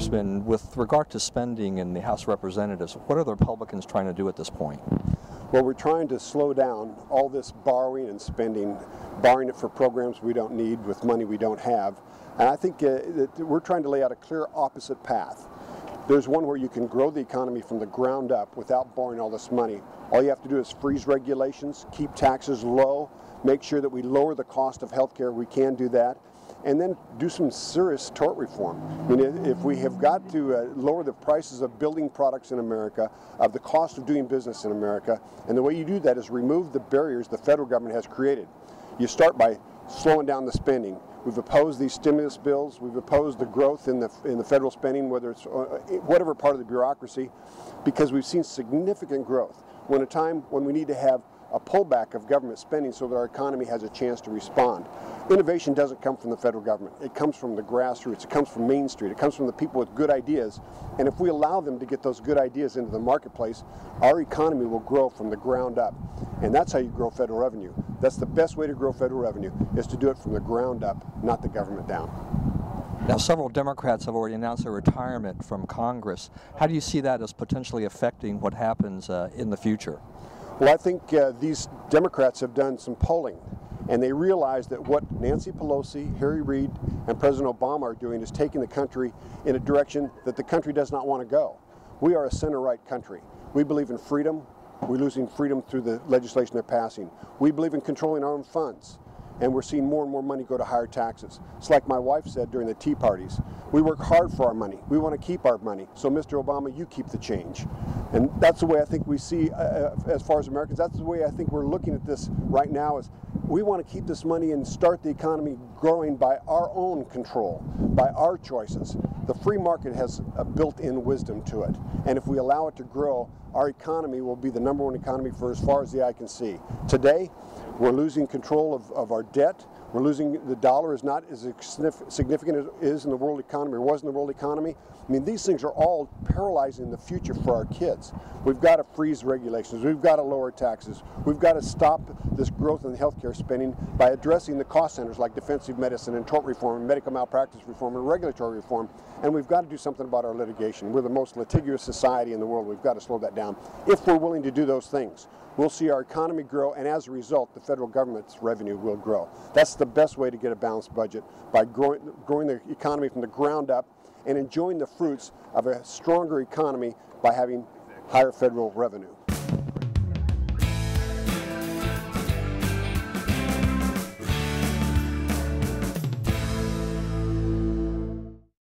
Congressman, with regard to spending in the House of Representatives, what are the Republicans trying to do at this point? Well, we're trying to slow down all this borrowing and spending, borrowing it for programs we don't need with money we don't have. And I think that we're trying to lay out a clear opposite path. There's one where you can grow the economy from the ground up without borrowing all this money. All you have to do is freeze regulations, keep taxes low, make sure that we lower the cost of health care. We can do that. And then do some serious tort reform. I mean, if we have got to lower the prices of building products in America, of the cost of doing business in America, and the way you do that is remove the barriers the federal government has created. You start by slowing down the spending. We've opposed these stimulus bills. We've opposed the growth in the federal spending, whether it's whatever part of the bureaucracy, because we've seen significant growth. When a time when we need to have a pullback of government spending so that our economy has a chance to respond. Innovation doesn't come from the federal government. It comes from the grassroots. It comes from Main Street. It comes from the people with good ideas. And if we allow them to get those good ideas into the marketplace, our economy will grow from the ground up. And that's how you grow federal revenue. That's the best way to grow federal revenue, is to do it from the ground up, not the government down. Now, several Democrats have already announced their retirement from Congress. How do you see that as potentially affecting what happens in the future? Well, I think these Democrats have done some polling, and they realize that what Nancy Pelosi, Harry Reid, and President Obama are doing is taking the country in a direction that the country does not want to go. We are a center-right country. We believe in freedom. We're losing freedom through the legislation they're passing. We believe in controlling our own funds, and we're seeing more and more money go to higher taxes. It's like my wife said during the tea parties. We work hard for our money. We want to keep our money. So, Mr. Obama, you keep the change. And that's the way I think we see, as far as Americans, that's the way I think we're looking at this right now, is we want to keep this money and start the economy growing by our own control, by our choices. The free market has a built-in wisdom to it. And if we allow it to grow, our economy will be the #1 economy for as far as the eye can see. Today, we're losing control of our debt. We're losing, the dollar is not as significant as it is in the world economy, or was in the world economy. I mean, these things are all paralyzing the future for our kids. We've got to freeze regulations. We've got to lower taxes. We've got to stop this growth in healthcare spending by addressing the cost centers like defensive medicine and tort reform and medical malpractice reform and regulatory reform. And we've got to do something about our litigation. We're the most litigious society in the world. We've got to slow that down. If we're willing to do those things, we'll see our economy grow, and as a result, the federal government's revenue will grow. That's the best way to get a balanced budget, by growing the economy from the ground up and enjoying the fruits of a stronger economy by having higher federal revenue.